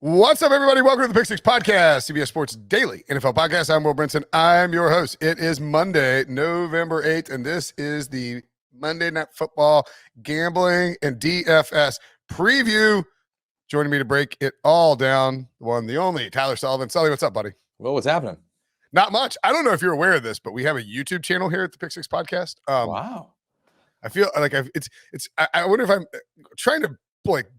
What's up, everybody? Welcome to the Pick Six Podcast, CBS Sports Daily NFL Podcast. I'm Will Brinson. I'm your host. It is Monday, November 8th, and this is the Monday Night Football Gambling and DFS preview. Joining me to break it all down, the one, the only, Tyler Sullivan. Sully, what's up, buddy? Well, what's happening? Not much. I don't know if you're aware of this, but we have a YouTube channel here at the Pick Six Podcast. Wow. I feel like I wonder if I'm trying to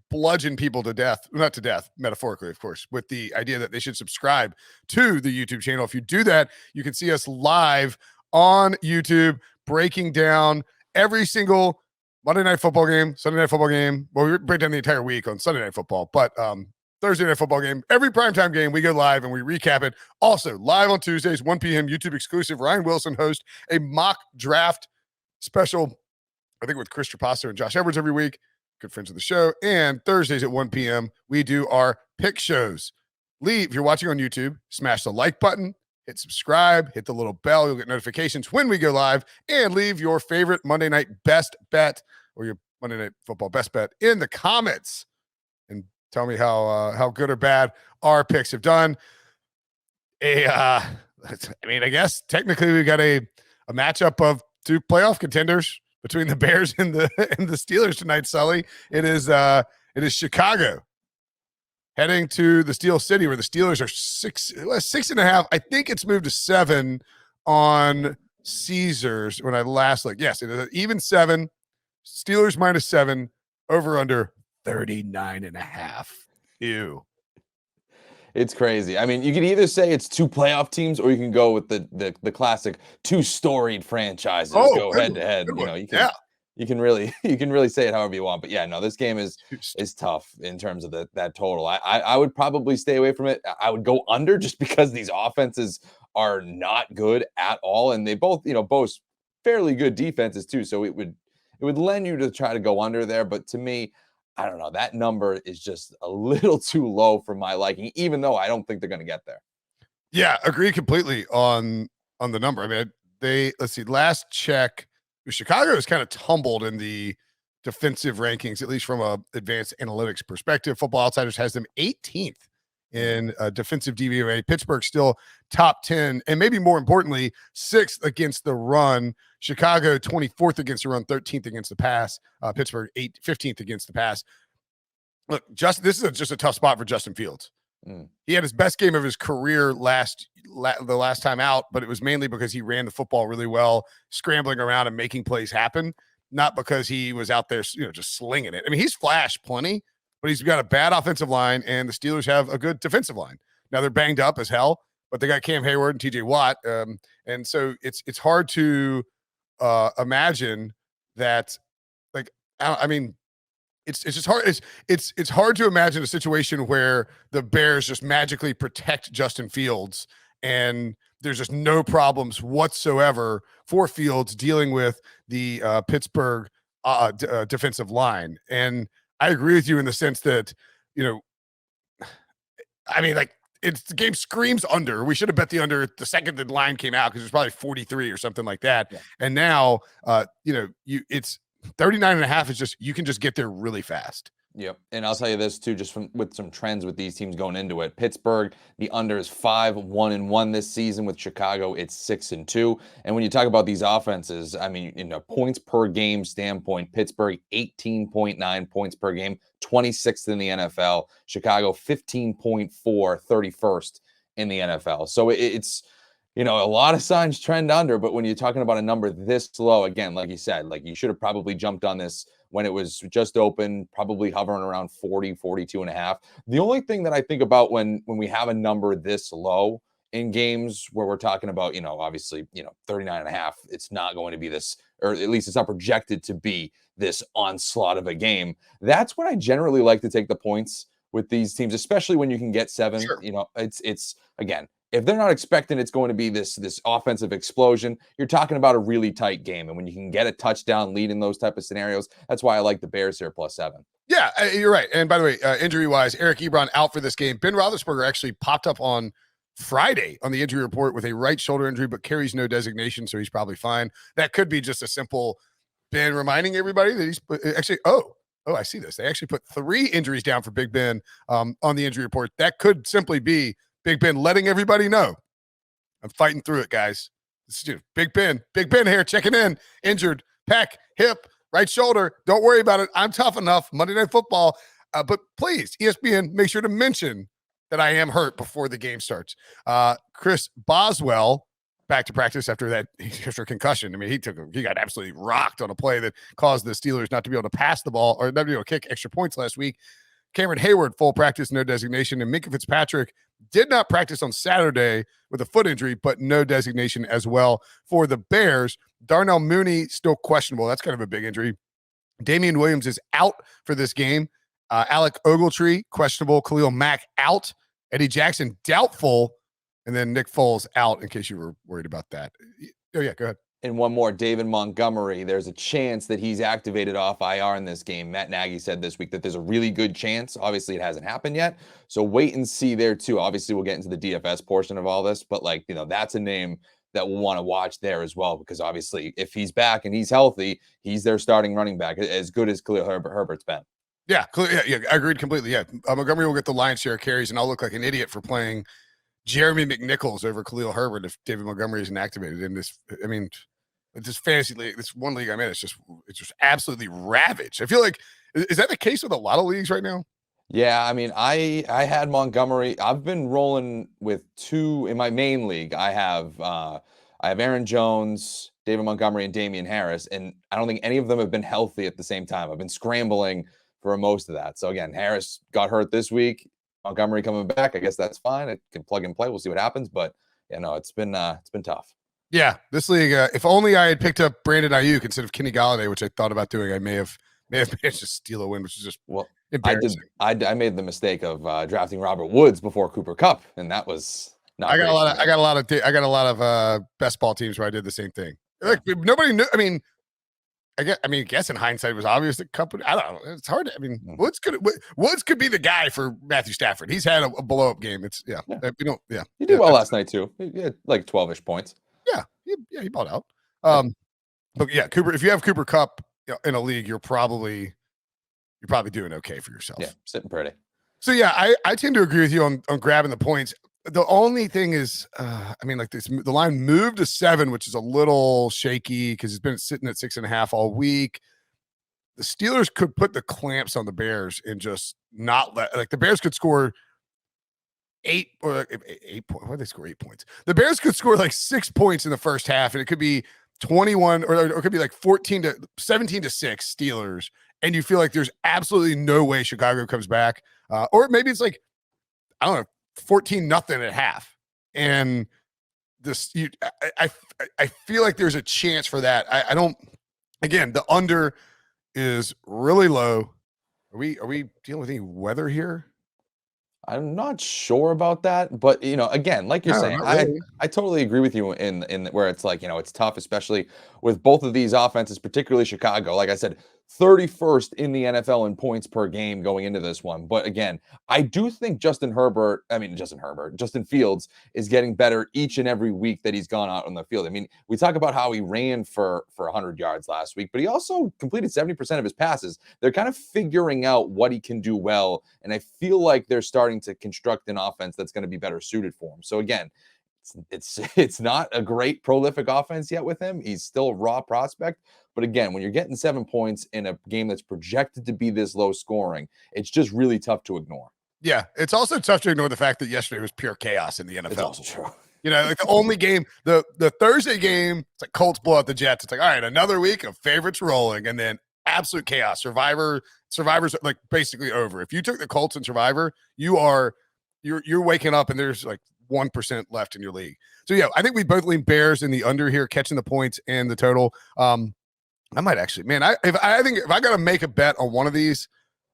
bludgeon people to death, not to death, metaphorically, of course, with the idea that they should subscribe to the YouTube channel. If you do that, you can see us live on YouTube, breaking down every single Monday Night Football game, Sunday Night Football game. Well, we break down the entire week on Sunday Night Football, but Thursday Night Football game, every primetime game, we go live and we recap it. Also, live on Tuesdays, 1 p.m., YouTube exclusive. Ryan Wilson hosts a mock draft special, I think with Chris Trapasso and Josh Edwards every week. Good friends of the show. And Thursdays at 1 p.m., we do our pick shows. If you're watching on YouTube, smash the like button, hit subscribe, hit the little bell. You'll get notifications when we go live, and leave your favorite Monday night best bet or your Monday Night Football best bet in the comments and tell me how good or bad our picks have done. I guess technically we've got a matchup of two playoff contenders between the Bears and the Steelers tonight, Sully. It is Chicago heading to the Steel City, where the Steelers are 6.5. I think it's moved to 7 on Caesars when I last looked. Yes, it is even 7. Steelers -7, over under 39.5. Ew. It's crazy. I mean, you can either say it's two playoff teams, or you can go with the classic two storied franchises go head to head. You know, you can really say it however you want. But yeah, no, this game is tough in terms of that total. I would probably stay away from it. I would go under, just because these offenses are not good at all, and they both boast fairly good defenses too. So it would lend you to try to go under there. But to me, I don't know. That number is just a little too low for my liking, even though I don't think they're going to get there. Yeah, agree completely on the number. I mean, let's see, last check, Chicago has kind of tumbled in the defensive rankings, at least from a advanced analytics perspective. Football Outsiders has them 18th in defensive DVOA. Pittsburgh still top 10, and maybe more importantly, 6th against the run. Chicago 24th against the run, 13th against the pass. Pittsburgh 15th against the pass. Look, this is just a tough spot for Justin Fields. He had his best game of his career the last time out, but it was mainly because he ran the football really well, scrambling around and making plays happen, not because he was out there, just slinging it. I mean, he's flashed plenty, but he's got a bad offensive line, and the Steelers have a good defensive line. Now they're banged up as hell, but they got Cam Hayward and TJ Watt, and so it's hard to imagine that. It's just hard. It's hard to imagine a situation where the Bears just magically protect Justin Fields and there's just no problems whatsoever for Fields dealing with the Pittsburgh defensive line. And I agree with you in the sense that, the game screams under. We should have bet the under the second the line came out, because it was probably 43 or something like that. Yeah. And now, it's 39.5 is just, you can just get there really fast. Yep. And I'll tell you this too, just with some trends with these teams going into it. Pittsburgh, the under is 5-1-1 this season. With Chicago, it's 6-2. And when you talk about these offenses, I mean, in a points per game standpoint, Pittsburgh 18.9 points per game, 26th in the NFL. Chicago 15.4, 31st in the NFL. So it's a lot of signs trend under, but when you're talking about a number this low, again, like you said, you should have probably jumped on this when it was just open, probably hovering around 40, 42.5. The only thing that I think about when we have a number this low in games where we're talking about, obviously, 39.5, it's not going to be this, or at least it's not projected to be this onslaught of a game. That's when I generally like to take the points with these teams, especially when you can get 7. Sure. It's again, if they're not expecting it's going to be this offensive explosion, you're talking about a really tight game. And when you can get a touchdown lead in those type of scenarios, that's why I like the Bears here +7. Yeah, you're right. And by the way, injury-wise, Eric Ebron out for this game. Ben Roethlisberger actually popped up on Friday on the injury report with a right shoulder injury, but carries no designation, so he's probably fine. That could be just a simple Ben reminding everybody that he's actually, Oh, I see this. They actually put 3 injuries down for Big Ben on the injury report. That could simply be Big Ben letting everybody know, I'm fighting through it, guys. This is Big Ben here, checking in, injured, pec, hip, right shoulder. Don't worry about it. I'm tough enough. Monday Night Football. But please, ESPN, make sure to mention that I am hurt before the game starts. Chris Boswell back to practice after a concussion. I mean, he got absolutely rocked on a play that caused the Steelers not to be able to pass the ball or not to be able to kick extra points last week. Cameron Hayward, full practice, no designation. And Minka Fitzpatrick did not practice on Saturday with a foot injury, but no designation as well for the Bears. Darnell Mooney, still questionable. That's kind of a big injury. Damian Williams is out for this game. Alec Ogletree, questionable. Khalil Mack, out. Eddie Jackson, doubtful. And then Nick Foles, out, in case you were worried about that. Oh, yeah, go ahead. And one more, David Montgomery. There's a chance that he's activated off IR in this game. Matt Nagy said this week that there's a really good chance. Obviously, it hasn't happened yet. So wait and see there, too. Obviously, we'll get into the DFS portion of all this. But, that's a name that we'll want to watch there as well. Because, obviously, if he's back and he's healthy, he's their starting running back, as good as Khalil Herbert's been. Yeah, I agreed completely. Yeah, Montgomery will get the lion's share of carries, and I'll look like an idiot for playing Jeremy McNichols over Khalil Herbert if David Montgomery isn't activated in this. I mean, this fantasy league, this one league I'm in, it's just absolutely ravaged. I feel like, is that the case with a lot of leagues right now? Yeah, I mean, I had Montgomery. I've been rolling with 2 in my main league. I have Aaron Jones, David Montgomery, and Damian Harris, and I don't think any of them have been healthy at the same time. I've been scrambling for most of that. So again, Harris got hurt this week. Montgomery coming back. I guess that's fine. It can plug and play. We'll see what happens. But it's been tough. Yeah, this league. If only I had picked up Brandon Ayuk instead of Kenny Galladay, which I thought about doing, I may have managed to steal a win, which is just embarrassing. I made the mistake of drafting Robert Woods before Cooper Kupp, and that was not. I got a lot of best ball teams where I did the same thing. Like nobody knew. I mean, I guess in hindsight it was obvious that Kupp. I don't know. It's hard. Woods could be the guy for Matthew Stafford. He's had a blow up game. He did well last night too. He had like 12-ish points. Yeah, he balled out. But yeah, Cooper. If you have Cooper Kupp in a league, you're probably doing okay for yourself. Yeah, sitting pretty. So yeah, I tend to agree with you on grabbing the points. The only thing is, the line moved to 7, which is a little shaky because it's been sitting at 6.5 all week. The Steelers could put the clamps on the Bears and just not let, the Bears could score 8 points. Why did they score 8 points? The Bears could score 6 points in the first half, and it could be 21 or it could be 17 to 6 Steelers, and you feel like there's absolutely no way Chicago comes back. Or maybe it's I don't know, 14-0 at half. And I feel like there's a chance for that. I don't, again, the under is really low. Are we dealing with any weather here? I'm not sure about that, but again, like you're saying, really. I totally agree with you in where it's it's tough, especially with both of these offenses, particularly Chicago. Like I said, 31st in the NFL in points per game going into this one. But again, I do think Justin Fields is getting better each and every week that he's gone out on the field. I mean, we talk about how he ran for 100 yards last week, but he also completed 70% of his passes. They're kind of figuring out what he can do well, and I feel like they're starting to construct an offense that's going to be better suited for him. So again, it's not a great prolific offense yet with him. He's still a raw prospect. But again, when you're getting 7 points in a game that's projected to be this low scoring, it's just really tough to ignore. Yeah, it's also tough to ignore the fact that yesterday was pure chaos in the NFL. It's also true. The only game, the Thursday game, it's Colts blow out the Jets. It's all right, another week of favorites rolling, and then absolute chaos. Survivor's basically over. If you took the Colts and Survivor, you're waking up and there's 1% left in your league. So yeah, I think we both lean Bears in the under here, catching the points and the total. I might actually, man. I think if I got to make a bet on one of these,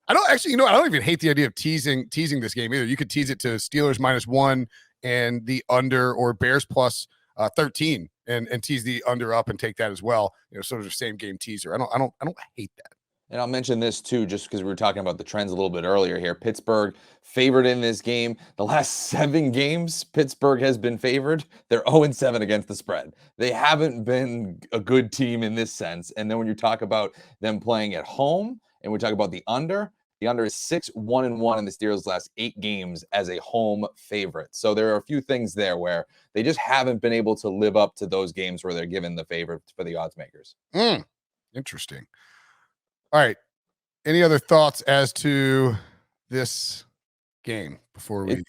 I don't even hate the idea of teasing this game either. You could tease it to Steelers -1 and the under, or Bears plus 13 and tease the under up and take that as well. Sort of same game teaser. I don't hate that. And I'll mention this too, just because we were talking about the trends a little bit earlier here. Pittsburgh favored in this game. The last 7 games, Pittsburgh has been favored. They're 0-7 against the spread. They haven't been a good team in this sense. And then when you talk about them playing at home, And we talk about the under. The under is 6-1-1 in the Steelers' last 8 games as a home favorite. So there are a few things there where they just haven't been able to live up to those games where they're given the favorite for the odds makers. Interesting. All right. Any other thoughts as to this game before we?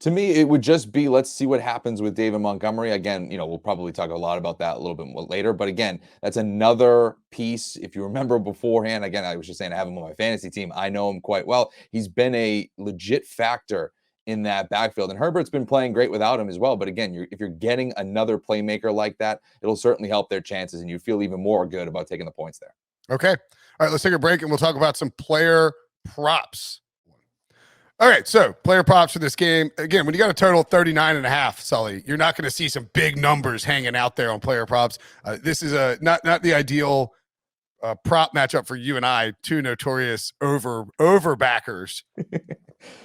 To me, it would just be, let's see what happens with David Montgomery. Again, we'll probably talk a lot about that a little bit more later. But again, that's another piece. If you remember beforehand, again, I was just saying I have him on my fantasy team. I know him quite well. He's been a legit factor in that backfield. And Herbert's been playing great without him as well. But again, if you're getting another playmaker like that, it'll certainly help their chances. And you feel even more good about taking the points there. Okay. All right, let's take a break and we'll talk about some player props. All right, so player props for this game. Again, when you got a total 39.5, Sully, you're not going to see some big numbers hanging out there on player props. This is not the ideal prop matchup for you and I, two notorious over backers.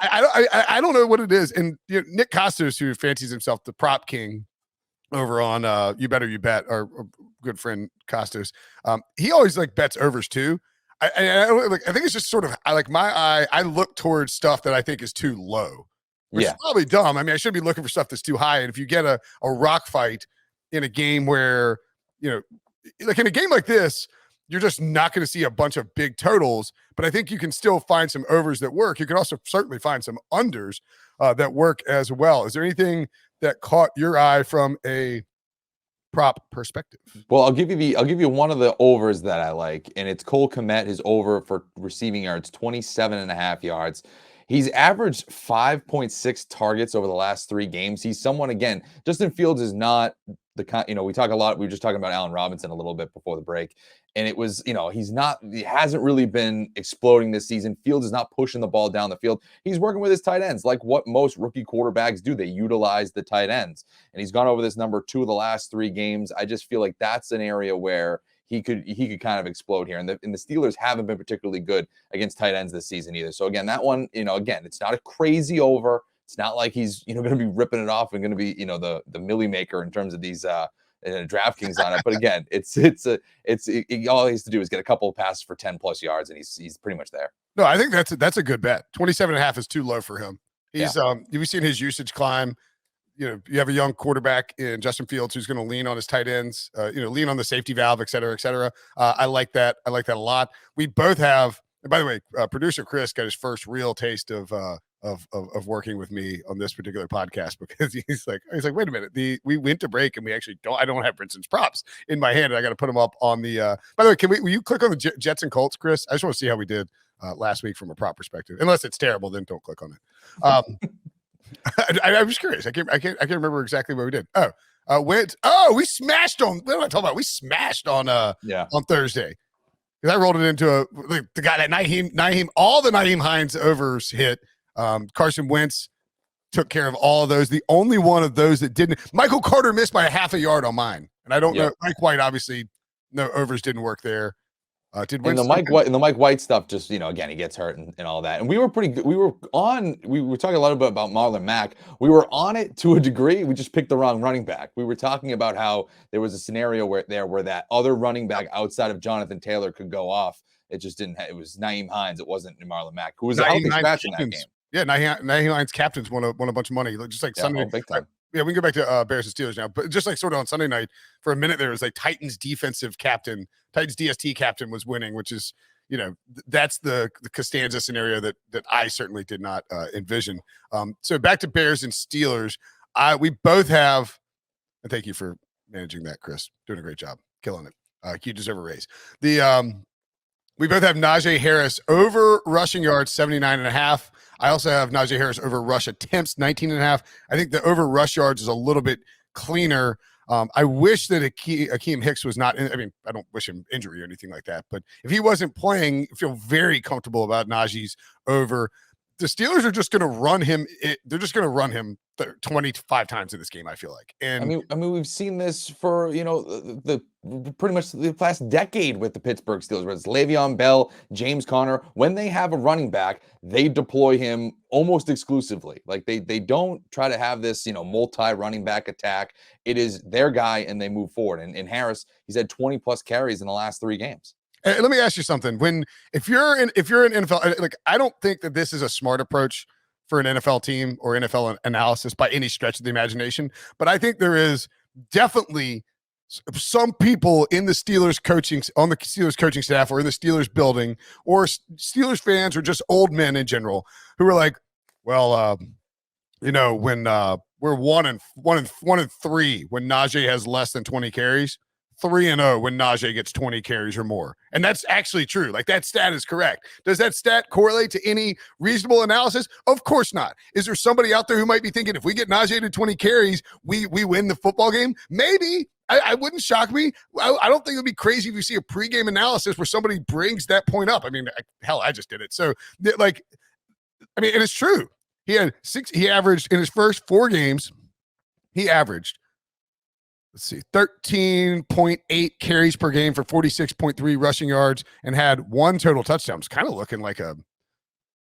I don't know what it is. And Nick Costos, who fancies himself the prop king over on You Better You Bet, our good friend Costos, he always bets overs too. I think it's just sort of I look towards stuff that I think is too low, which is probably dumb. I mean, I should be looking for stuff that's too high. And if you get a rock fight in a game where, like in a game like this, you're just not going to see a bunch of big totals, but I think you can still find some overs that work. You can also certainly find some unders that work as well. Is there anything that caught your eye from a prop perspective? Well, I'll give you one of the overs that I like, and it's Cole Kmet, his over for receiving yards, 27.5 yards. He's averaged 5.6 targets over the last 3 games. He's someone, again, Justin Fields is not the kind, we talk a lot. We were just talking about Allen Robinson a little bit before the break. And it was, he hasn't really been exploding this season. Fields is not pushing the ball down the field. He's working with his tight ends, like what most rookie quarterbacks do. They utilize the tight ends. And he's gone over this number 2 of the last 3 games. I just feel like that's an area where he could kind of explode here. And the Steelers haven't been particularly good against tight ends this season either. So again, that one, again, it's not a crazy over. It's not like he's, going to be ripping it off and going to be, the millie maker in terms of these DraftKings on it. But again, all he has to do is get a couple of passes for 10+ yards, and he's pretty much there. No, I think that's a good bet. 27.5 is too low for him. He's you've seen his usage climb. You have a young quarterback in Justin Fields who's going to lean on his tight ends, lean on the safety valve, et cetera, et cetera. I like that. I like that a lot. We both have, and by the way, producer Chris got his first real taste of working with me on this particular podcast, because he's like, wait a minute. We went to break and I don't have Brinson's props in my hand, and I got to put them up on the, by the way, will you click on the Jets and Colts, Chris? I just want to see how we did last week from a prop perspective. Unless it's terrible, then don't click on it. I'm just curious. I can't remember exactly what we did. We smashed on, what am I talking about? We smashed on Thursday. Because I rolled it into the guy that Nyheim, all the Nyheim Hines overs hit. Carson Wentz took care of all of those. The only one of those that didn't, Michael Carter missed by a half a yard on mine. And I don't know, Mike White, obviously, no overs didn't work there. Did Wentz, the Mike White stuff, just, again, he gets hurt and all that. And we were pretty good. We were talking a lot about Marlon Mack. We were on it to a degree. We just picked the wrong running back. We were talking about how there was a scenario where that other running back outside of Jonathan Taylor could go off. It just didn't. It was Nyheim Hines. It wasn't Marlon Mack, who was a healthy scratch in that game. Yeah, Nyheim Hines captains won a bunch of money, just like Sunday. Big time. Yeah, we can go back to Bears and Steelers now, but just like sort of on Sunday night, for a minute there was Titans defensive captain, Titans DST captain was winning, which is, that's the Costanza scenario that I certainly did not envision. So back to Bears and Steelers, we both have, and thank you for managing that, Chris, doing a great job, killing it. You deserve a raise. We both have Najee Harris over rushing yards, 79.5. I also have Najee Harris over rush attempts, 19.5. I think the over rush yards is a little bit cleaner. I wish that Akeem Hicks was not in. I mean, I don't wish him injury or anything like that, but if he wasn't playing, I feel very comfortable about Najee's over. The Steelers are just going to run him. They're just going to run him 25 times in this game, I feel like. And I mean, we've seen this for, the pretty much the past decade with the Pittsburgh Steelers, where it's Le'Veon Bell, James Conner. When they have a running back, they deploy him almost exclusively. Like they don't try to have this, multi-running back attack. It is their guy and they move forward. And Harris, he's had 20+ carries in the last 3 games. Let me ask you something. If you're an NFL, like I don't think that this is a smart approach for an NFL team or NFL analysis by any stretch of the imagination, but I think there is definitely some people in the Steelers coaching on the Steelers coaching staff or in the Steelers building or Steelers fans or just old men in general who are like, well, when we're 1-3 when Najee has less than 20 carries, 3-0 when Najee gets 20 carries or more. And that's actually true. Like that stat is correct. Does that stat correlate to any reasonable analysis? Of course not. Is there somebody out there who might be thinking if we get Najee to 20 carries, we win the football game? Maybe. I wouldn't shock me. I don't think it would be crazy if you see a pregame analysis where somebody brings that point up. I mean, hell, I just did it. So like, I mean, and it's true. He averaged in his first 4 games, he averaged, 13.8 carries per game for 46.3 rushing yards and had 1 total touchdown. It's kind of looking like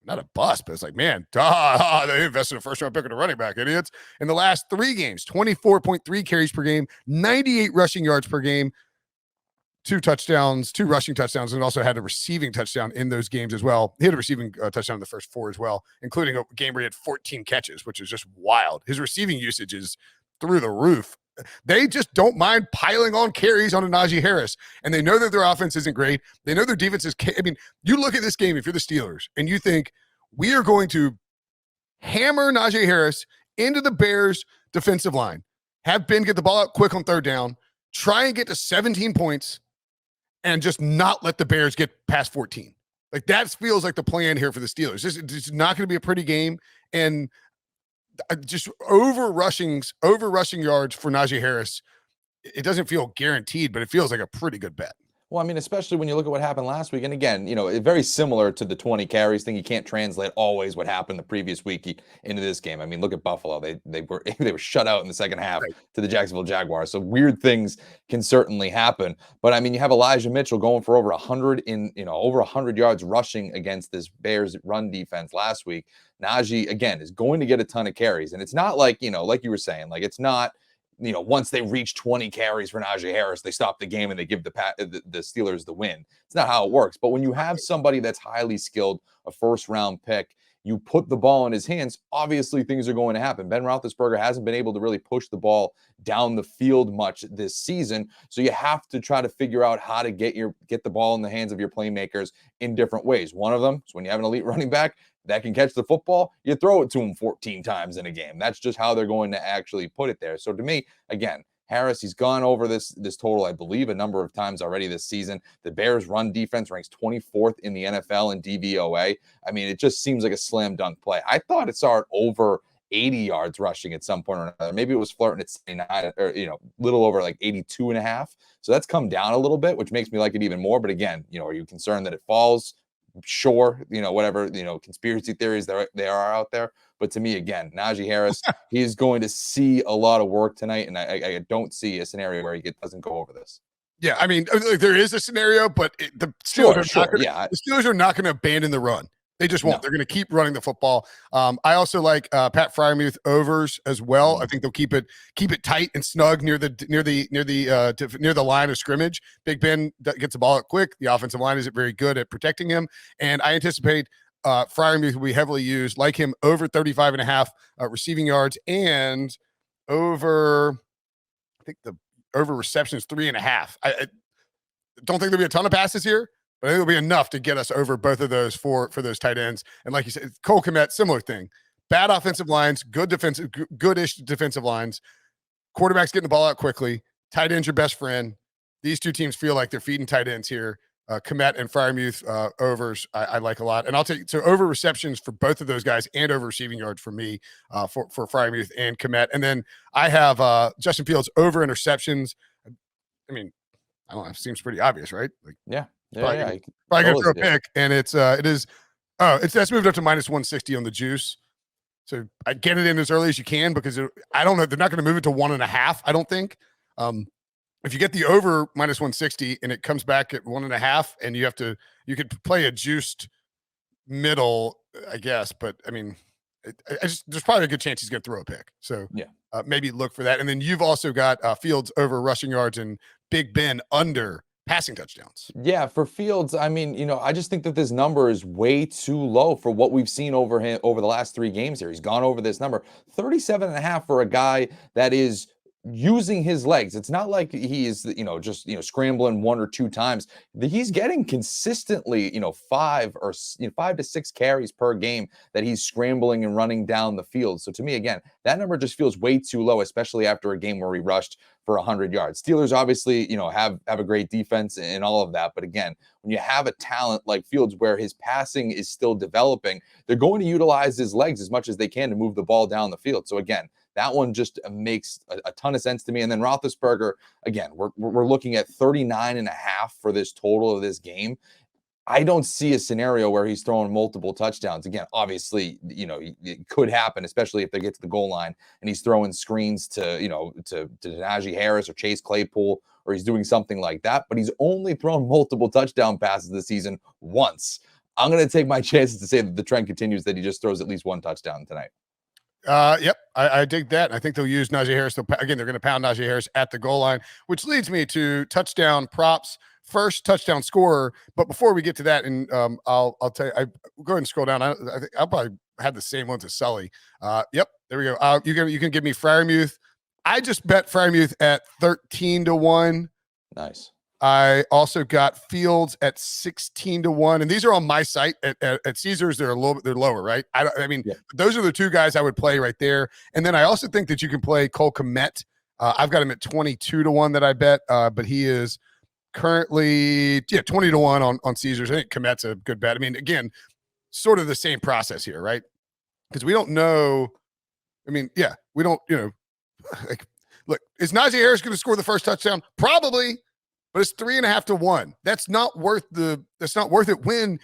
not a bust, but it's like, man, they invested a first round pick in a running back, idiots. In the last 3 games, 24.3 carries per game, 98 rushing yards per game, 2 rushing touchdowns, and also had a receiving touchdown in those games as well. He had a receiving touchdown in the first 4 as well, including a game where he had 14 catches, which is just wild. His receiving usage is through the roof. They just don't mind piling on carries on a Najee Harris, and they know that their offense isn't great. They know their defense is. I mean, you look at this game if you're the Steelers, and you think we are going to hammer Najee Harris into the Bears' defensive line, have Ben get the ball out quick on 3rd down, try and get to 17 points, and just not let the Bears get past 14. Like that feels like the plan here for the Steelers. It's not going to be a pretty game, and just over rushing yards for Najee Harris. It doesn't feel guaranteed, but it feels like a pretty good bet. Well, I mean, especially when you look at what happened last week. And again, very similar to the 20 carries thing. You can't translate always what happened the previous week into this game. I mean, look at Buffalo. They were shut out in the second half to the Jacksonville Jaguars. So weird things can certainly happen. But I mean, you have Elijah Mitchell going for over 100 over 100 yards rushing against this Bears run defense last week. Najee, again, is going to get a ton of carries. And it's not like, like you were saying, like it's not, once they reach 20 carries for Najee Harris, they stop the game and they give the Steelers the win. It's not how it works. But when you have somebody that's highly skilled, a first-round pick, you put the ball in his hands, obviously things are going to happen. Ben Roethlisberger hasn't been able to really push the ball down the field much this season. So you have to try to figure out how to get the ball in the hands of your playmakers in different ways. One of them is when you have an elite running back that can catch the football, you throw it to him 14 times in a game. That's just how they're going to actually put it there. So to me, again, Harris, he's gone over this total, I believe, a number of times already this season. The Bears' run defense ranks 24th in the NFL in DVOA. I mean, it just seems like a slam dunk play. I thought it saw it over 80 yards rushing at some point or another. Maybe it was flirting at 79 or, little over like 82 and a half. So that's come down a little bit, which makes me like it even more. But again, are you concerned that it falls? Sure, whatever, conspiracy theories they are out there. But to me, again, Najee Harris, he's going to see a lot of work tonight. And I don't see a scenario where he doesn't go over this. Yeah, I mean, there is a scenario, but the Steelers are not going to abandon the run. They just won't. No. They're going to keep running the football. I also like Pat Freiermuth overs as well. I think they'll keep it tight and snug near the line of scrimmage. Big Ben gets the ball out quick. The offensive line isn't very good at protecting him, and I anticipate Freiermuth will be heavily used. Like him, over 35.5 receiving yards and over. I think the over receptions 3.5. I don't think there'll be a ton of passes here, but I think it'll be enough to get us over both of those for those tight ends. And like you said, Cole Kmet, similar thing. Bad offensive lines, goodish defensive lines. Quarterbacks getting the ball out quickly. Tight end's your best friend. These two teams feel like they're feeding tight ends here. Kmet and Freiermuth overs I like a lot. And I'll take so over receptions for both of those guys and over receiving yards for me for Freiermuth and Kmet. And then I have Justin Fields over interceptions. I mean, I don't know. It seems pretty obvious, right? Like, yeah. Probably gonna throw a pick, and that's moved up to -160 on the juice. So I get it in as early as you can because I don't know. They're not going to move it to 1.5. I don't think. If you get the over -160 and it comes back at 1.5, and you could play a juiced middle, I guess. But I mean, there's probably a good chance he's going to throw a pick. So yeah, maybe look for that. And then you've also got Fields over rushing yards and Big Ben under passing touchdowns. Yeah, for Fields, I mean, I just think that this number is way too low for what we've seen over him over the last 3 games here. He's gone over this number, 37.5 for a guy that is using his legs. It's not like he is, just, scrambling 1 or 2 times. He's getting consistently, 5 to 6 carries per game that he's scrambling and running down the field. So to me, again, that number just feels way too low, especially after a game where he rushed for 100 yards. Steelers obviously, have a great defense and all of that. But again, when you have a talent like Fields where his passing is still developing, they're going to utilize his legs as much as they can to move the ball down the field. So again, that one just makes a ton of sense to me. And then Roethlisberger, again, we're looking at 39.5 for this total of this game. I don't see a scenario where he's throwing multiple touchdowns. Again, obviously, it could happen, especially if they get to the goal line and he's throwing screens to Najee Harris or Chase Claypool, or he's doing something like that. But he's only thrown multiple touchdown passes this season once. I'm going to take my chances to say that the trend continues, that he just throws at least 1 touchdown tonight. Yep, I dig that. I think they'll use Najee Harris. Again, they're going to pound Najee Harris at the goal line, which leads me to touchdown props. First touchdown scorer. But before we get to that, and I'll tell you, I go ahead and scroll down. I think I'll probably have the same ones as Sully. Yep, there we go. You can give me Freiermuth. I just bet Freiermuth at 13-1. Nice. I also got Fields at 16-1, and these are on my site at Caesars. They're lower, right? I mean, yeah. Those are the 2 guys I would play right there. And then I also think that you can play Cole Kmet. I've got him at 22-1 that I bet, but he is currently 20-1 on Caesars. I think Kmet's a good bet. I mean, again, sort of the same process here, right? Because we don't know. I mean, yeah, we don't. Like, look, is Najee Harris going to score the first touchdown? Probably. But it's 3.5-1. That's not worth it when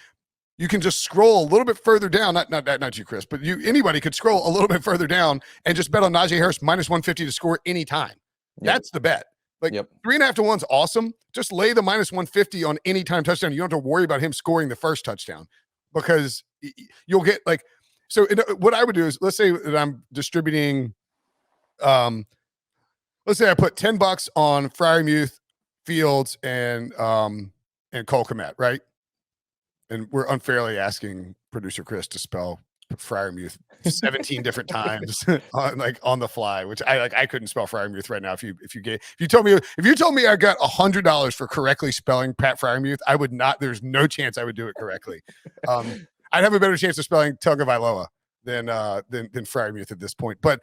you can just scroll a little bit further down. Not you, Chris, but anybody could scroll a little bit further down and just bet on Najee Harris minus 150 to score anytime. Yep. That's the bet. Like 3.5-1's awesome. Just lay the minus 150 on anytime touchdown. You don't have to worry about him scoring the first touchdown, because you'll get so what I would do is, let's say that I'm distributing, let's say I put $10 on Freiermuth, Fields, and Cole Kmet, right? And we're unfairly asking producer Chris to spell Freiermuth 17 different times on the fly, which I couldn't spell Freiermuth right now. If you told me I got $100 for correctly spelling Pat Freiermuth, I would not. There's no chance I would do it correctly. I'd have a better chance of spelling Tagovailoa than Freiermuth at this point. But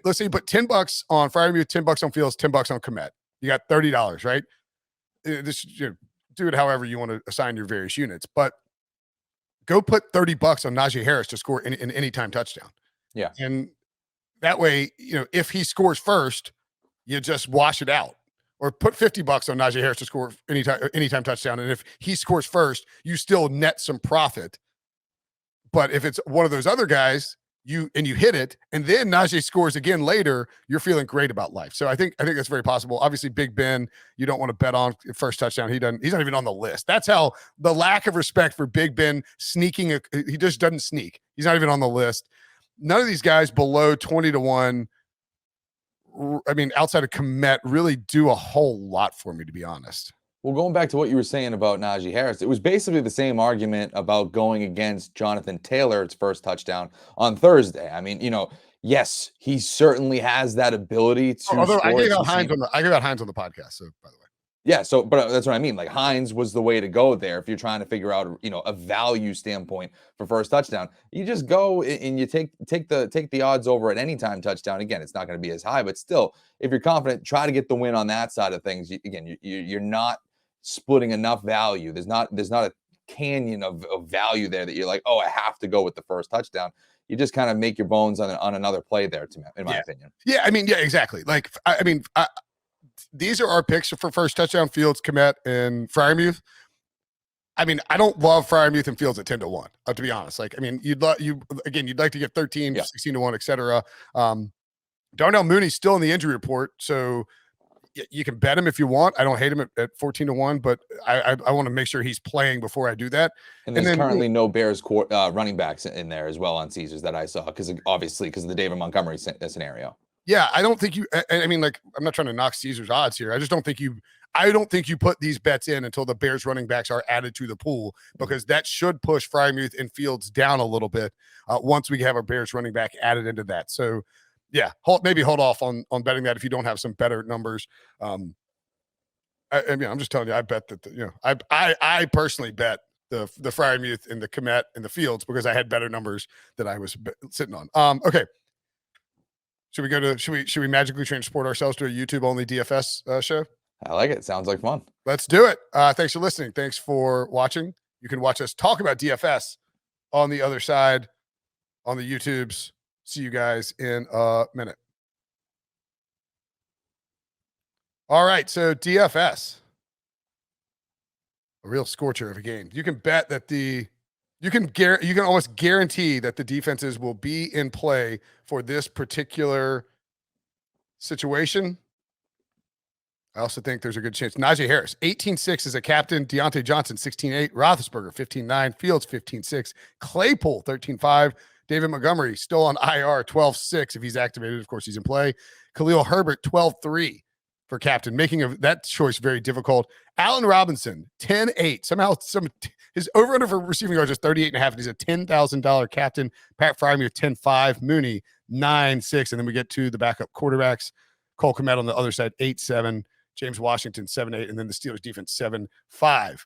let's say you put $10 on Freiermuth, $10 on Fields, $10 on Kmet. You got $30, right? This, do it however you want to assign your various units, but go put $30 on Najee Harris to score an anytime touchdown. Yeah. And that way, if he scores first, you just wash it out. Or put $50 on Najee Harris to score anytime touchdown. And if he scores first, you still net some profit. But if it's one of those other guys, you hit it, and then Najee scores again later, you're feeling great about life. So I think that's very possible. Obviously, Big Ben, you don't want to bet on first touchdown. He's not even on the list. That's how the lack of respect for Big Ben sneaking. He just doesn't sneak. He's not even on the list. None of these guys below 20-1. I mean, outside of Kmet, really do a whole lot for me, to be honest. Well, going back to what you were saying about Najee Harris, it was basically the same argument about going against Jonathan Taylor's first touchdown on Thursday. I mean, yes, he certainly has that ability to. Although I gave out Hines on the podcast, so by the way. Yeah, so but that's what I mean. Like, Hines was the way to go there if you're trying to figure out, a value standpoint for first touchdown. You just go and you take the odds over at any time touchdown. Again, it's not going to be as high, but still, if you're confident, try to get the win on that side of things. You're not splitting enough value. There's not a canyon of value there that you're like, oh, I have to go with the first touchdown. You just kind of make your bones on another play there, in my opinion. Yeah, I mean, yeah, exactly. Like, these are our picks for first touchdown: Fields, Kmet, and Freiermuth. I mean, I don't love Freiermuth and Fields at 10-1, to be honest. Like, I mean, you'd like to get 13, 16-1, etc. Darnell Mooney's still in the injury report, so you can bet him if you want. I don't hate him at 14-1, but I want to make sure he's playing before I do that. And there's currently no Bears running backs in there as well on Caesars that I saw, because of the David Montgomery scenario. Yeah, I don't think I mean, like, I'm not trying to knock Caesar's odds here. I just don't think I don't think you put these bets in until the Bears running backs are added to the pool, because that should push Freiermuth and Fields down a little bit once we have our Bears running back added into that. So, yeah, maybe hold off on betting that if you don't have some better numbers. I mean, I'm just telling you, I bet that I personally bet the Freiermuth and the Kmet and the Fields because I had better numbers that I was sitting on. Okay. Should we magically transport ourselves to a YouTube only DFS show? I like it. Sounds like fun. Let's do it. Thanks for listening. Thanks for watching. You can watch us talk about DFS on the other side on the YouTubes. See you guys in a minute. All right. So DFS, a real scorcher of a game. You can bet that you can almost guarantee that the defenses will be in play for this particular situation. I also think there's a good chance. Najee Harris, 18-6 as a captain. Deontay Johnson, 16-8. Roethlisberger, 15-9. Fields, 15-6. Claypool, 13-5. David Montgomery, still on IR, 12-6 if he's activated. Of course, he's in play. Khalil Herbert, 12-3 for captain, making that choice very difficult. Allen Robinson, 10-8. Somehow his over-under for receiving yards is 38.5, and he's a $10,000 captain. Pat Freiermuth, 10-5. Mooney, 9-6. And then we get to the backup quarterbacks. Cole Kmet on the other side, 8-7. James Washington, 7-8. And then the Steelers defense, 7-5.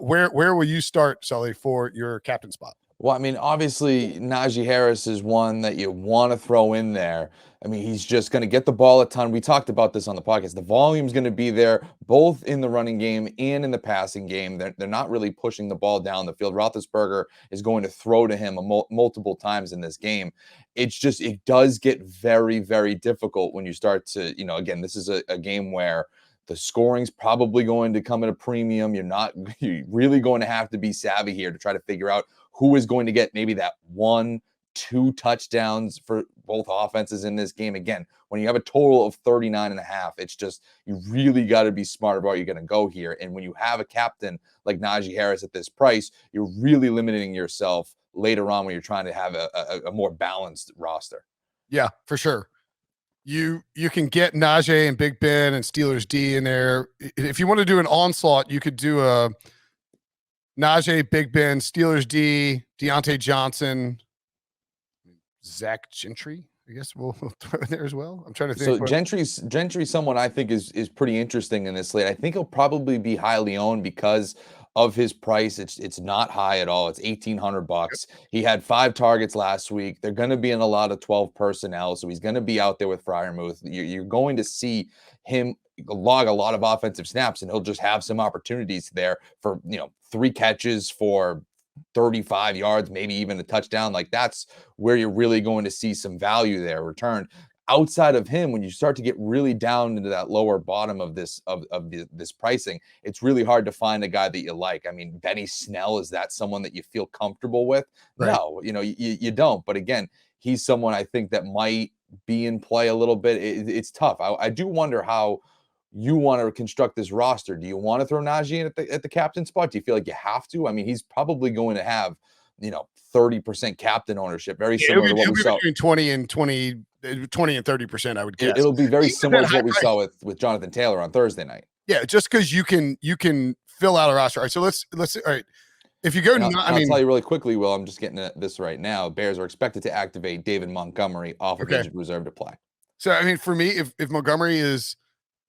Where will you start, Sully, for your captain spot? Well, I mean, obviously, Najee Harris is one that you want to throw in there. I mean, he's just going to get the ball a ton. We talked about this on the podcast. The volume's going to be there, both in the running game and in the passing game. They're not really pushing the ball down the field. Roethlisberger is going to throw to him multiple times in this game. It's just, it does get very, very difficult when you start to, again, this is a game where the scoring's probably going to come at a premium. You're really going to have to be savvy here to try to figure out who is going to get maybe that 1-2 touchdowns for both offenses in this game. Again, when you have a total of 39.5, it's just, you really got to be smart about where you're going to go here. And when you have a captain like Najee Harris at this price, you're really limiting yourself later on when you're trying to have a more balanced roster. Yeah, for sure. You can get Najee and Big Ben and Steelers D in there. If you want to do an onslaught, you could do a Najee, Big Ben, Steelers D, Deontay Johnson, Zach Gentry. I guess we'll throw in there as well. I'm trying to think. So Gentry's someone I think is pretty interesting in this slate. I think he'll probably be highly owned because of his price. It's not high at all. It's $1,800. He had 5 targets last week. They're going to be in a lot of 12 personnel, so he's going to be out there with Freiermuth. You're going to see him log a lot of offensive snaps, and he'll just have some opportunities there for 3 catches for 35 yards, maybe even a touchdown. Like, that's where you're really going to see some value there returned. Outside of him, when you start to get really down into that lower bottom of this this pricing, it's really hard to find a guy that you like. I mean, Benny Snell, is that someone that you feel comfortable with? Right. No, you don't. But again, he's someone I think that might be in play a little bit. It's tough. I do wonder how you want to construct this roster. Do you want to throw Najee in at the captain spot? Do you feel like you have to? I mean, he's probably going to have 30% captain ownership, very similar to what we saw between 20 and 30%. I would guess it'll be very similar to what we saw with Jonathan Taylor on Thursday night. Yeah, just because you can fill out a roster. All right, so let's all right. If you go, I'll tell you really quickly, Will. I'm just getting at this right now. Bears are expected to activate David Montgomery off of injured reserve to play. So I mean, for me, if Montgomery is,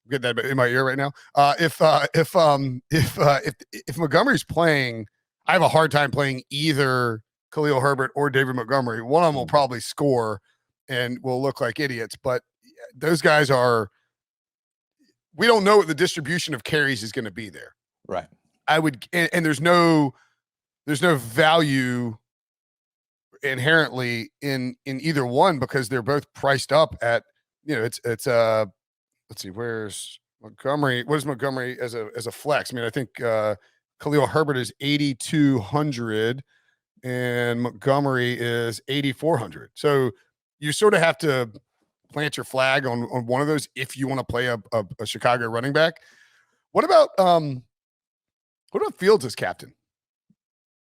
get that in my ear right now. If Montgomery's playing, I have a hard time playing either Khalil Herbert or David Montgomery. One of them will probably score and will look like idiots, but those guys we don't know what the distribution of carries is going to be there. Right. I would, and there's no value inherently in either one because they're both priced up at, it's let's see, where's Montgomery? What is Montgomery as a flex? I mean, I think Khalil Herbert is 8,200 and Montgomery is 8,400. So you sort of have to plant your flag on one of those if you want to play a Chicago running back. What about Fields as captain?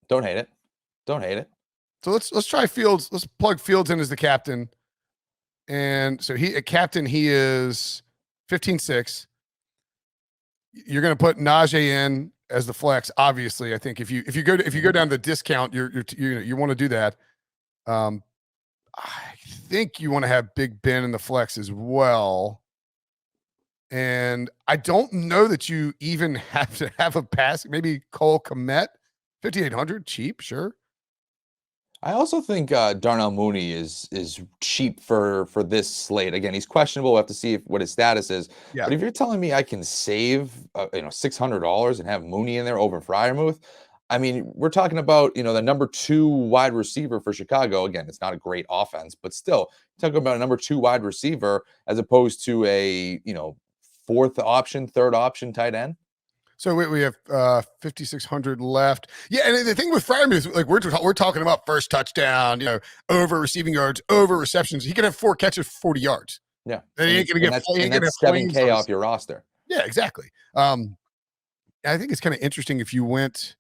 Don't hate it. So let's try Fields. Let's plug Fields in as the captain. And so he is 15-6. you're going to put Najee in as the flex. Obviously, I think if you go down the discount, you want to do that. I think you want to have Big Ben in the flex as well. And I don't know that you even have to have a pass. Maybe Cole Kmet, 5,800, cheap, sure. I also think Darnell Mooney is cheap for this slate. Again, he's questionable. We'll have to see what his status is. Yeah. But if you're telling me I can save $600 and have Mooney in there over Fryermuth, I mean, we're talking about the number 2 wide receiver for Chicago. Again, it's not a great offense, but still talking about a number 2 wide receiver as opposed to a fourth option, third option tight end. So we have 5,600 left. Yeah, and the thing with Fryermuth, like we're talking about first touchdown, over receiving yards, over receptions. He can have 4 catches, 40 yards. Yeah, and he ain't gonna get. That's 7K off your roster. Yeah, exactly. I think it's kind of interesting if you went.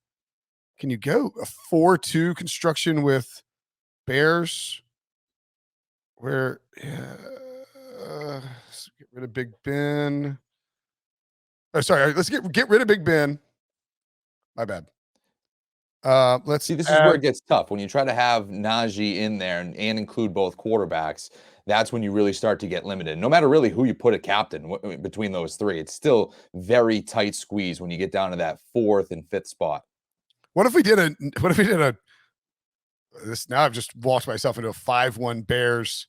Can you go a 4-2 construction with Bears? Where let's get rid of Big Ben. Oh, sorry. Let's get rid of Big Ben. My bad. Let's see. This is where it gets tough when you try to have Najee in there and include both quarterbacks. That's when you really start to get limited. No matter really who you put a captain between those 3, it's still very tight squeeze when you get down to that 4th and 5th spot. What if we did this? Now I've just walked myself into a 5-1 Bears.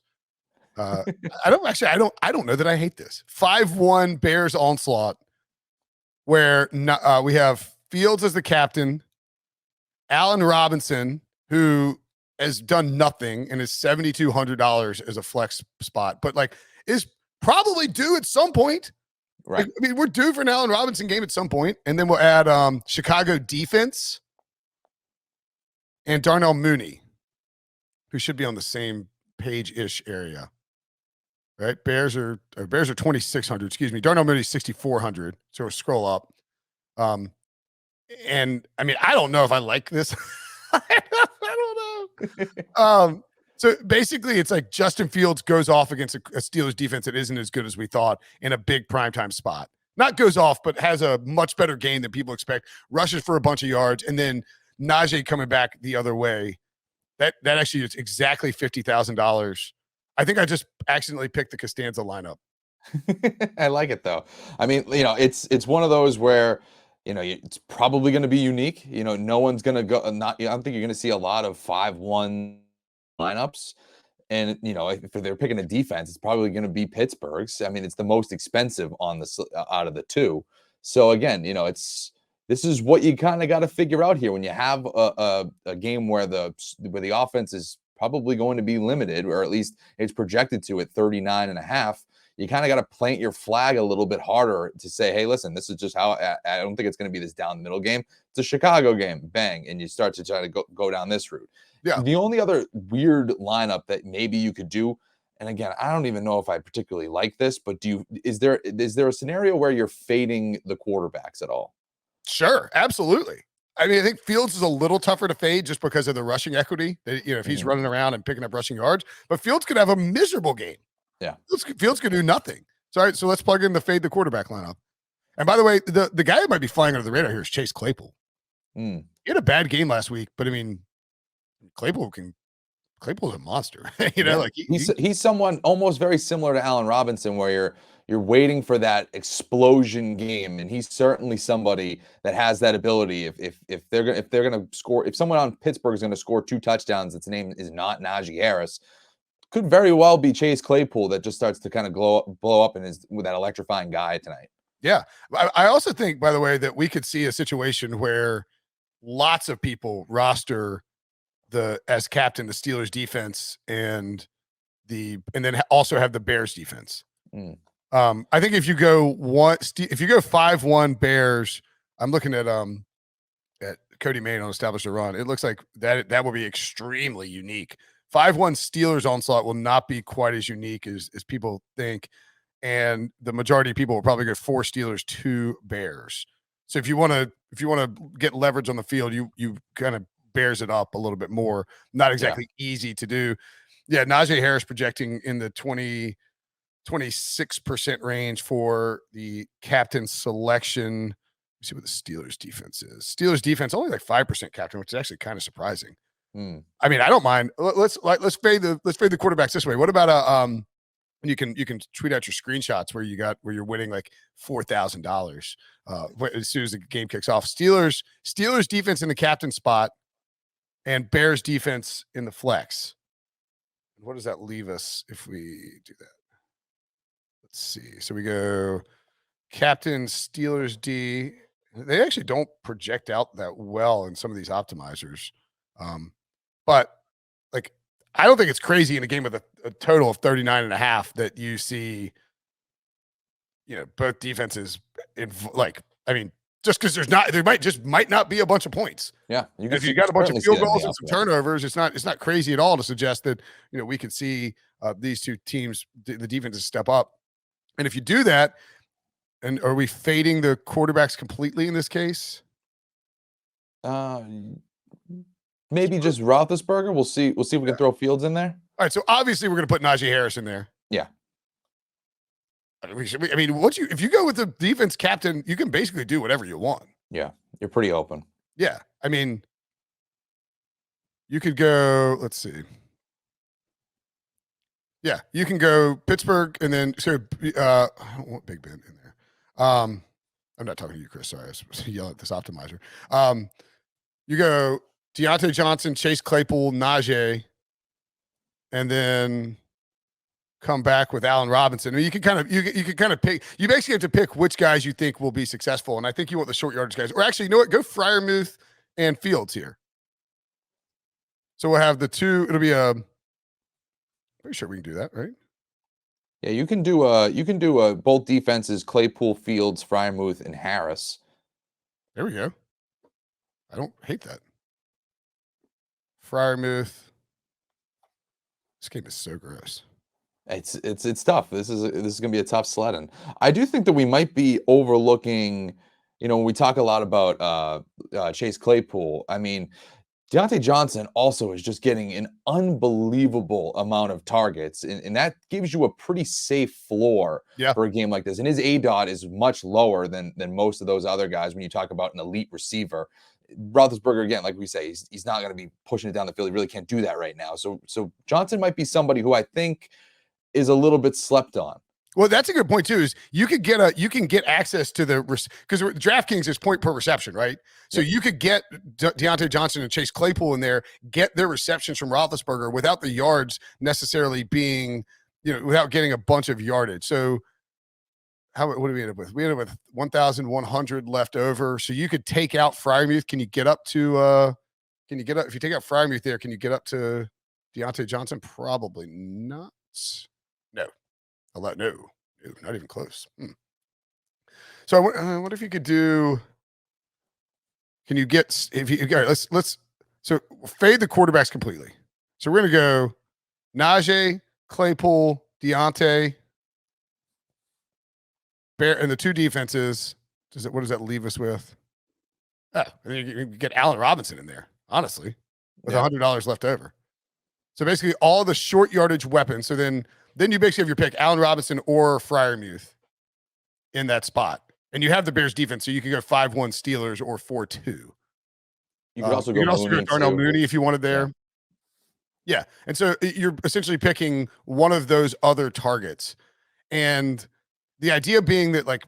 I don't know that I hate this 5-1 Bears onslaught where we have Fields as the captain, Allen Robinson, who has done nothing and is $7,200 as a flex spot, but is probably due at some point. Right. I mean, we're due for an Allen Robinson game at some point, and then we'll add Chicago defense and Darnell Mooney, who should be on the same page-ish area. Right? Bears are 2,600, excuse me. Darnell Mooney 6,400. So we'll scroll up. And I mean, I don't know if I like this. I don't know. So basically it's like Justin Fields goes off against a Steelers defense that isn't as good as we thought in a big primetime spot. Not goes off, but has a much better game than people expect. Rushes for a bunch of yards, and then Najee coming back the other way. That actually is exactly $50,000. I think I just accidentally picked the Costanza lineup. I like it though. I mean, it's one of those where it's probably going to be unique. No one's going to go. I don't think you're going to see a lot of 5-1 lineups. And if they're picking a defense, it's probably going to be Pittsburgh's. I mean, it's the most expensive on out of the 2. So again, this is what you kind of got to figure out here when you have a game where the offense is probably going to be limited, or at least it's projected to at 39.5. You kind of got to plant your flag a little bit harder to say, hey, listen, this is just how I don't think it's going to be this down the middle game. It's a Chicago game, bang, and you start to try to go down this route. Yeah. The only other weird lineup that maybe you could do, and again, I don't even know if I particularly like this, but is there a scenario where you're fading the quarterbacks at all? Sure, absolutely. I mean, I think Fields is a little tougher to fade just because of the rushing equity. If he's running around and picking up rushing yards, but Fields could have a miserable game. Yeah, Fields could do nothing. So let's plug in the fade the quarterback lineup. And by the way, the guy who might be flying under the radar here is Chase Claypool. He had a bad game last week, but I mean, Claypool's a monster. He's someone almost very similar to Allen Robinson, where you're waiting for that explosion game, and he's certainly somebody that has that ability. If they're gonna score, if someone on Pittsburgh is gonna score 2 touchdowns, its name is not Najee Harris, could very well be Chase Claypool that just starts to kind of blow up and is with that electrifying guy tonight. Yeah, I also think, by the way, that we could see a situation where lots of people roster as captain the Steelers defense and then also have the Bears defense. I think if you go 5-1 Bears, I'm looking at Cody Main on Establish a Run. It looks like that will be extremely unique. 5-1 Steelers onslaught will not be quite as unique as people think, and the majority of people will probably go 4 Steelers, 2 Bears. So if you want to get leverage on the field, you kind of bears it up a little bit more. Not exactly easy to do. Yeah, Najee Harris projecting in the 26% range for the captain selection. Let's see what the Steelers defense is. Steelers defense only like 5% captain, which is actually kind of surprising. I mean, I don't mind. Let's fade the quarterbacks this way. What about you can tweet out your screenshots where you're winning like $4,000 as soon as the game kicks off. Steelers defense in the captain spot and Bears defense in the flex. What does that leave us if we do that? Let's see. So we go captain Steelers D. They actually don't project out that well in some of these optimizers. But like, I don't think it's crazy in a game with a total of 39.5 that you see, both defenses just because there might not be a bunch of points. Yeah. If you got a bunch of field goals and some turnovers, it's not crazy at all to suggest that, we could see these two teams, the defenses step up. And if you do that, and are we fading the quarterbacks completely in this case? Maybe just Roethlisberger. We'll see if we can throw Fields in there. All right, so obviously we're going to put Najee Harris in there. Yeah. If you go with the defense captain, you can basically do whatever you want. Yeah, you're pretty open. Yeah, I mean, you could go. Let's see. Yeah, you can go Pittsburgh, and then I don't want Big Ben in there. I'm not talking to you, Chris. Sorry, I was yelling at this optimizer. You go Deontay Johnson, Chase Claypool, Najee, and then come back with Allen Robinson. I mean, you can kind of pick. You basically have to pick which guys you think will be successful, and I think you want the short yardage guys. Or actually, you know what? Go Freiermuth and Fields here. So we'll have the two. It'll be pretty sure we can do that, right? Yeah, you can do both defenses: Claypool, Fields, Freiermuth, and Harris. There we go. I don't hate that. Freiermuth. This game is so gross. It's tough. This is gonna be a tough sledding. I do think that we might be overlooking. When we talk a lot about Chase Claypool, I mean, Deontay Johnson also is just getting an unbelievable amount of targets, and that gives you a pretty safe floor for a game like this. And his ADOT is much lower than most of those other guys when you talk about an elite receiver. Roethlisberger, again, like we say, he's not going to be pushing it down the field. He really can't do that right now. So Johnson might be somebody who I think is a little bit slept on. Well, that's a good point too. Is you can get access to because DraftKings is point per reception, right? So you could get Deontay Johnson and Chase Claypool in there, get their receptions from Roethlisberger without the yards necessarily being, without getting a bunch of yardage. So what do we end up with? We ended up with 1,100 left over. So you could take out Freiermuth. Can you get up to? If you take out Freiermuth there, can you get up to Deontay Johnson? Probably not. No. No, not even close. So what if you could do? Can you get all right, let's so fade the quarterbacks completely. So we're gonna go Najee, Claypool, Deontay, Bear, and the two defenses. What does that leave us with? I think you can get Allen Robinson in there, honestly, with $100 left over. So basically all the short yardage weapons. So then you basically have your pick, Allen Robinson or Freiermuth in that spot. And you have the Bears defense, so you can go 5-1 Steelers or 4-2. You could also go Darnell Mooney if you wanted there. Yeah. And so you're essentially picking one of those other targets. And the idea being that,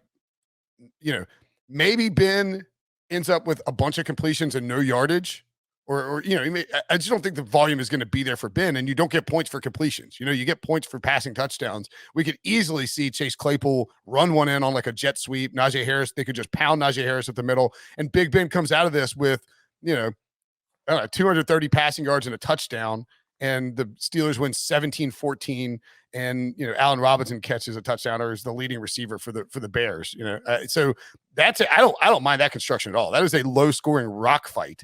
maybe Ben ends up with a bunch of completions and no yardage. Or I just don't think the volume is going to be there for Ben, and you don't get points for completions. You get points for passing touchdowns. We could easily see Chase Claypool run one in on like a jet sweep. Najee Harris, they could just pound Najee Harris at the middle, and Big Ben comes out of this with 230 passing yards and a touchdown, and the Steelers win 17-14, and Allen Robinson catches a touchdown or is the leading receiver for the Bears. So that's I don't mind that construction at all. That is a low scoring rock fight.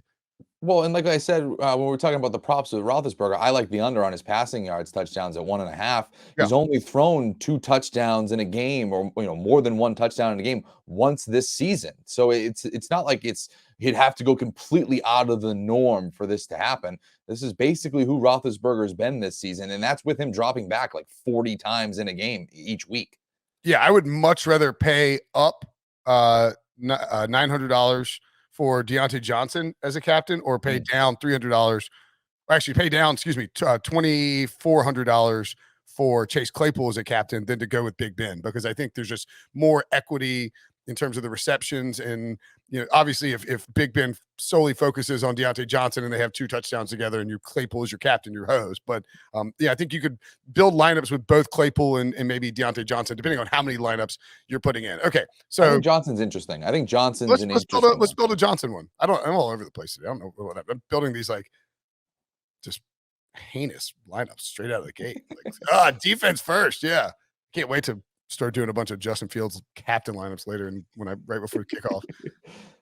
Well, and like I said, when we were talking about the props with Roethlisberger, I like the under on his passing yards touchdowns at 1.5. Yeah. He's only thrown 2 touchdowns in a game, or more than 1 touchdown in a game once this season. So it's not like he'd have to go completely out of the norm for this to happen. This is basically who Roethlisberger's been this season, and that's with him dropping back like 40 times in a game each week. Yeah, I would much rather pay up $900 for Deontay Johnson as a captain, or pay down $300. Actually, pay down, excuse me, $2,400 for Chase Claypool as a captain than to go with Big Ben, because I think there's just more equity in terms of the receptions. And obviously, if Big Ben solely focuses on Deontay Johnson and they have 2 touchdowns together, and Claypool is your captain, your host. But yeah, I think you could build lineups with both Claypool and maybe Deontay Johnson, depending on how many lineups you're putting in. Okay, I so think Johnson's interesting. I think Johnson's an let's interesting one. build a Johnson one. I'm all over the place today. I don't know what I'm building these like just heinous lineups straight out of the gate. Like, defense first. Yeah. Can't wait to start doing a bunch of Justin Fields captain lineups later, and right before kickoff.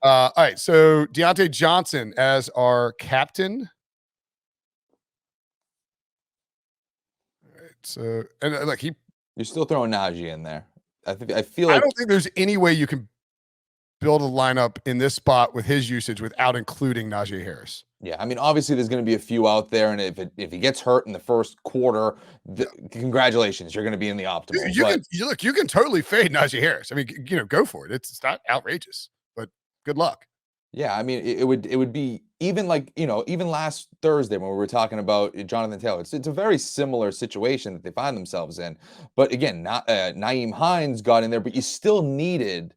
All right. So Deontay Johnson as our captain. All right. So, and look, You're still throwing Najee in there. I feel I like don't think there's any way you can build a lineup in this spot with his usage without including Najee Harris. yeah, I mean, obviously there's going to be a few out there, and if he gets hurt in the first quarter, congratulations, you're going to be in the optimal. You can totally fade Najee Harris. I mean, go for it. It's not outrageous, but good luck. Yeah, I mean, it would be even like, even last Thursday when we were talking about Jonathan Taylor. It's a very similar situation that they find themselves in. But again, not Naeem Hines got in there, but you still needed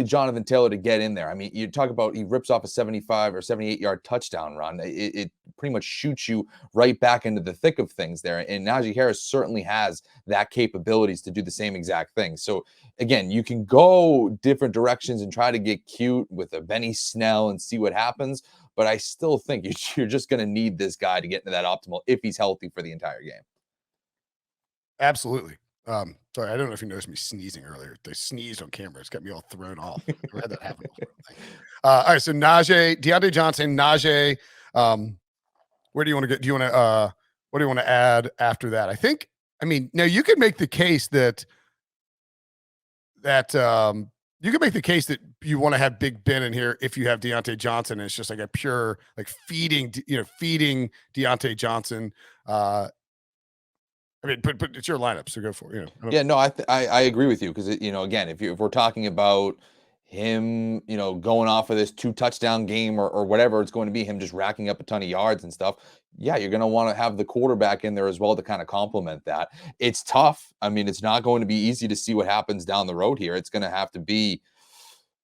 Jonathan Taylor to get in there. I mean, you talk about he rips off a 75 or 78-yard touchdown run. It pretty much shoots you right back into the thick of things there. And Najee Harris certainly has that capabilities to do the same exact thing. So again, you can go different directions and try to get cute with a Benny Snell and see what happens. But I still think you're just going to need this guy to get into that optimal if he's healthy for the entire game. Absolutely. Sorry, I don't know if you noticed me sneezing earlier. They sneezed on camera. It's got me all thrown off. I've had that happen before. All right, so Deontay Johnson, Najee. Where do you want to get? What do you want to add after that? I mean, now you could make the case that you could make the case that you want to have Big Ben in here if you have Deontay Johnson, and it's just like a pure like feeding Deontay Johnson. I mean, but it's your lineup, so go for it. Yeah, no, I agree with you, because again, if we're talking about him, going off of this 2 touchdown game or whatever it's going to be, him just racking up a ton of yards and stuff. Yeah, you're going to want to have the quarterback in there as well to kind of complement that. It's tough. I mean, it's not going to be easy to see what happens down the road here. It's going to have to be,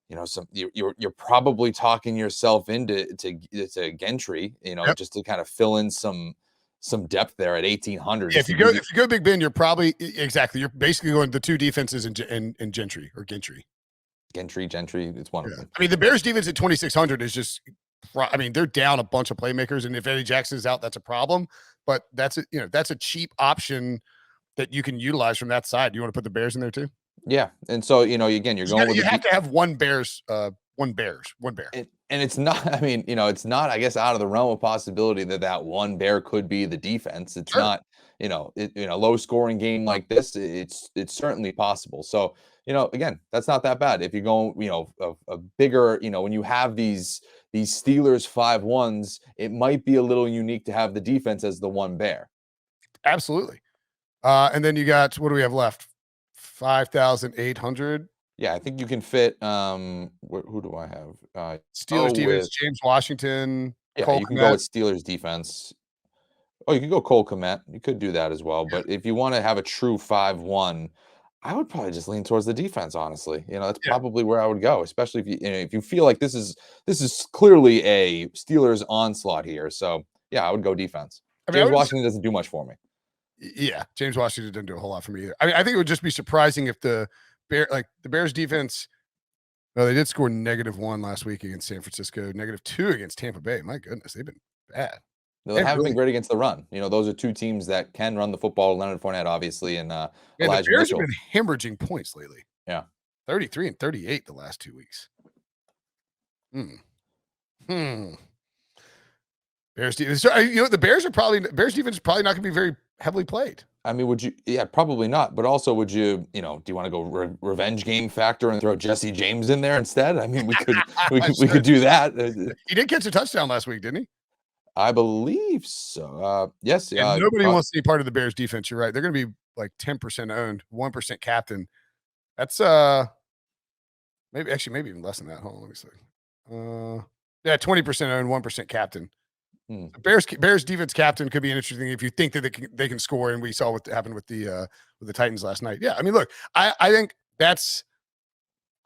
you're probably talking yourself into Gentry, Yep. just to kind of fill in some depth there at 1,800. Yeah, if you go Big Ben, you're probably exactly. You're basically going the 2 defenses in Gentry or Gentry. Gentry, it's one of them. I mean, the Bears defense at 2,600 is just. I mean, they're down a bunch of playmakers, and if Eddie Jackson is out, that's a problem. But that's a cheap option that you can utilize from that side. You want to put the Bears in there too? Yeah, and so again, you're going with you have to have one bear. And it's not. I mean, it's not, I guess, out of the realm of possibility that one bear could be the defense. It's Sure. not. Low scoring game like this, it's certainly possible. So again, that's not that bad if you're going a bigger, when you have these Steelers 5-1s, it might be a little unique to have the defense as the one bear. Absolutely. And then you got, what do we have left? 5,800. Yeah, I think you can fit. Who do I have? Steelers defense, James Washington. Yeah, Cole you can Kmet. go with Steelers defense. Oh, you could go Cole Kmet. You could do that as well. But if you want to have a true 5-1, I would probably just lean towards the defense, honestly. That's probably where I would go, especially if you feel like this is clearly a Steelers onslaught here. So yeah, I would go defense. I mean, James Washington doesn't do much for me. Yeah, James Washington didn't do a whole lot for me either. I mean, I think it would just be surprising if the Bears defense. No, they did score -1 last week against San Francisco, -2 against Tampa Bay. My goodness, they've been bad. No, they haven't been great against the run. Those are 2 teams that can run the football. Leonard Fournette, obviously, and the Elijah Bears Mitchell. have been hemorrhaging points lately. Yeah, 33 and 38 the last 2 weeks. Bears defense. So, you know, the Bears defense is probably not going to be very heavily played. I mean, would you? Yeah, probably not. But also, would you? You know, do you want to go revenge game factor and throw Jesse James in there instead? I mean, we could do that. He did catch a touchdown last week, didn't he? I believe so. Yes. And nobody wants to be part of the Bears defense. You're right. They're going to be like 10% owned, 1% captain. That's maybe even less than that. Hold on, let me see. Yeah, 20% owned, 1% captain. Bears defense captain could be an interesting thing if you think that they can score, and we saw what happened with the Titans last night. Yeah, I mean, look, I think that's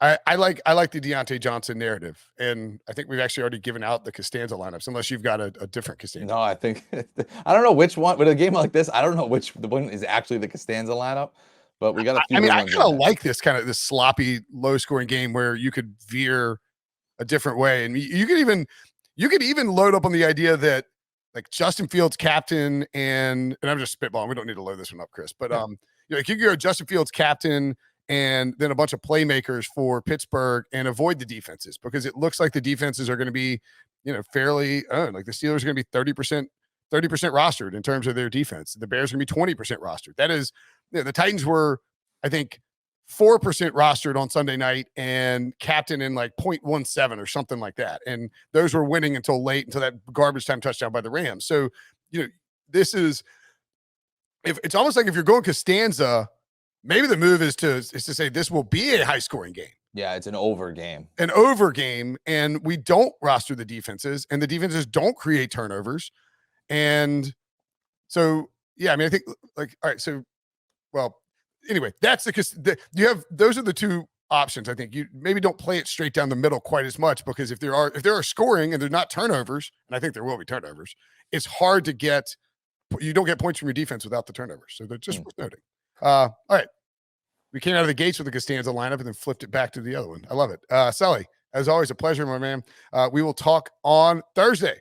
I like the Deontay Johnson narrative, and I think we've actually already given out the Costanza lineups, unless you've got a different Costanza. No, I think I don't know which one. With a game like this, I don't know which the one is actually the Costanza lineup. But we got a few. I mean, I kind of like this sloppy, low-scoring game where you could veer a different way, and you could even load up on the idea that like Justin Fields captain, and I'm just spitballing. We don't need to load this one up, Chris. But you know, like you could go Justin Fields captain, and then a bunch of playmakers for Pittsburgh, and avoid the defenses, because it looks like the defenses are going to be, you know, fairly like the Steelers are going to be 30% rostered in terms of their defense. The Bears are going to be 20% rostered. That is, you know, the Titans were, I think, 4% rostered on Sunday night and captain in like 0.17 or something like that. And those were winning until that garbage time touchdown by the Rams. So, you know, this is, if it's almost like if you're going Costanza, maybe the move is to say this will be a high scoring game. Yeah, it's an over game. And we don't roster the defenses, and the defenses don't create turnovers. And so, yeah, I mean, I think like, all right, so, well, anyway, that's those are the two options. I think you maybe don't play it straight down the middle quite as much, because if there are scoring and there's not turnovers, and I think there will be turnovers, it's hard to you don't get points from your defense without the turnovers. So they're just worth noting. All right. We came out of the gates with the Costanza lineup and then flipped it back to the other one. I love it. Sully, as always, a pleasure, my man. We will talk on Thursday.